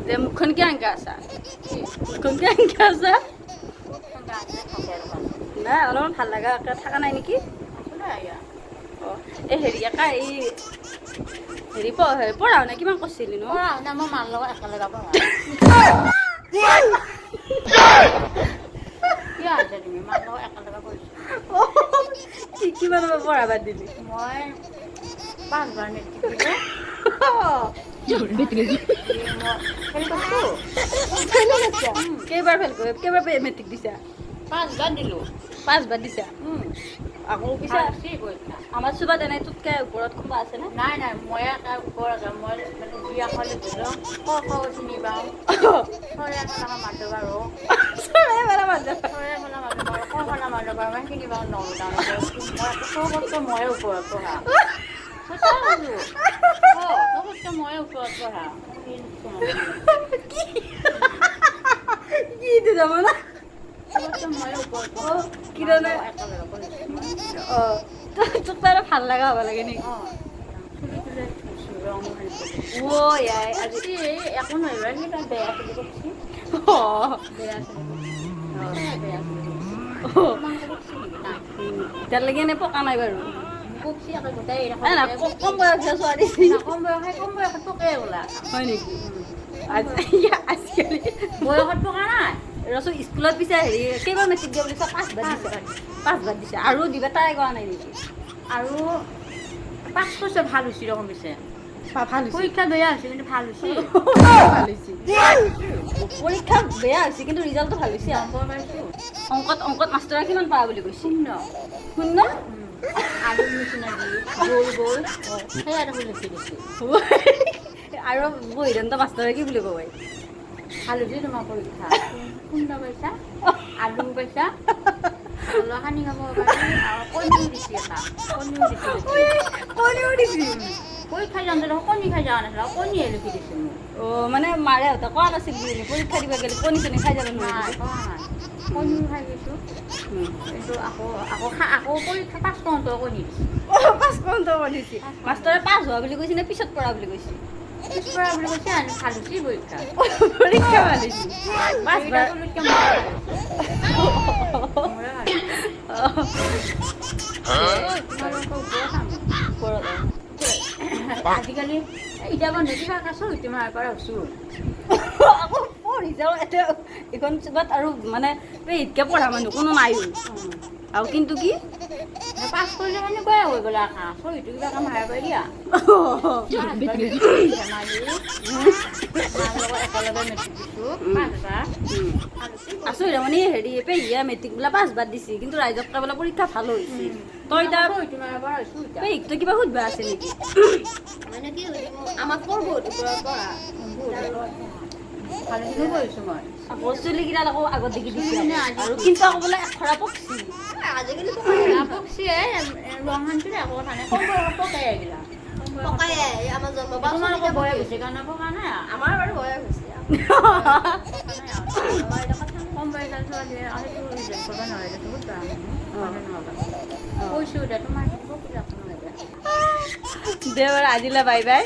দে মুখখন কিয় এনেকৈ আছা মুখখন কিয় এনেকৈ আছা নাই অলপমান ভাল লগা থকা নাই নেকি অঁ এই হেৰি একা এই হেৰি পঢ়া শুনা কিমান কৰিছিলি নো মই মাৰ লগত একেলগে পঢ়া কিয় আছে তুমি মাৰ লগত একেলগে পঢ়িছোঁ কিমান পঢ়া বাদ দিলি মই 5 বাৰ মেট্ৰিক দিলোঁ কেইবাৰ কেইবাৰ মেট্ৰিক দিছা 5 বাৰ দিলোঁ 5 বাৰ দিছা আকৌ পিছে পৰীক্ষা আমাৰ চোবাত এনেই তোতকে ওপৰত কোনোবা আছেনে নাই মই এটা ওপৰত মই মানে দুই আখৰ লিখিলোঁ ক চিনি পাওঁ চৰাই ফলা মাৰিব পাৰোঁ চৰাই ফলা মাৰিব পাৰোঁ ক ফলা মাৰিব পাৰোঁ মই চিনি পাওঁ চবতকৈ ময়ে ওপৰত পঢ়া চবতকৈ ময়ে ওপৰত পঢ়া কি যাব না চবতকৈ ময়ে ওপৰত পঢ়া কি ধৰণে একেলগে পঢ়িছোঁ অঁ তোক তাৰ ভাল লগা হ'ব লাগে নেকি অ' ইয়াই আজি একো নহয় বেয়া বুলি কৈছি অঁ বেয়া এতিয়ালৈকে এনেই পকা নাই বাৰু কম বয়সীয়া ছোৱালী কম বয়সত পকে ওলা হয় নেকি আজিকালি বয়সত পকা নাই ৰচোন স্কুলত পিছে হেৰি কেইবাৰ মেট্ৰিক দিয়া বুলি 5 বাৰ দিছে 5 বাৰ দিছে আৰু দিবা ট্ৰাই কৰা নাই নেকি আৰু 5 বছৰ ভাল হৈছে ৰকম পিছে ভাল হৈছে পৰীক্ষা বেয়া হৈছে কিন্তু ভাল হৈছে ভাল হৈছে পৰীক্ষা বেয়া হৈছে কিন্তু ৰিজাল্টটো ভাল হৈছে নম্বৰ পাইছোঁ অংকত মাষ্টৰে কিমান পাৰা বুলি কৈছে 0 আলুৰ নিচিনা গ'ল সেয়া দেখোন লিখি দিছোঁ আৰু বহিদান্ত মাষ্টৰে কি বুলি ক'ব ভাল হৈছে তোমাৰ পৰীক্ষা 0 পাইছা আলু পাইছা সানি খাব পাৰি আৰু কণীও দিছে এটা কণীও দিছে পৰীক্ষা যাওঁতে দেখোন কণী খাই যোৱা নাছিল কণীয়ে লিখি দিছোঁ মোক অঁ মানে মাৰে হতে কোৱা নাছিল বুলি পৰীক্ষা দিব গ'লে কণী চণী খাই যাব নোৱাৰে কণীও খাই গৈছোঁ কিন্তু আকৌ পৰীক্ষা পাছ কৰোঁতেও কণী দিছোঁ পাছ কৰোঁতেও কণী দিছে মাষ্টৰে পাছ হোৱা বুলি কৈছে নে পিছত পৰা বুলি কৈছে পিছ পৰা বুলি কৈছে আৰু ভাল হৈছে পৰীক্ষা ভাল হৈছে আজিকালি এতিয়া বন্ধ কিবা কাছো হৈছে মাৰ পৰা হৈছোঁ আকৌ পঢ়ি যাওঁ এতিয়া এইখন চোবাত আৰু মানে পেহিতকৈ পঢ়া মানুহ কোনো নাইও আৰু কিন্তু কি পাছ কৰিলে সেনেকুৱাই হৈ গ'ল আশা চহীটো কিবা কাম হাৰাই পাই দিয়া আছোঁ মানে হেৰি পেহীয়ে মেট্ৰিক বোলে 5 বাৰ দিছে কিন্তু ৰাইজক বোলে পৰীক্ষা ভাল হৈছে তই এতিয়া পেহীক তই কিবা সুধিবা আছে নেকি মানে কি আমাক পঢ়ব ওপৰত পঢ়া ভালখিনি কৰিছোঁ মই চুলিকেইডাল আকৌ আগত দেখি দিছে আৰু কিন্তু আকৌ বোলে খৰা পকছি আজিকালি পকছি ৰং সানছিলে আকৌ কথা নাই কম বয়সত পকাই আহিলা তোমালোকৰ বয়স হৈছে কাৰণে পকা নাই আমাৰ বাৰু বয়স হৈছে কম বয়সৰ ছোৱালী সেইটো ৰিজেক্ট কৰিব নোৱাৰিলে বহুত বেয়া কৈছোঁ দে তোমাৰ দে বাৰু আজিলৈ বাই বাই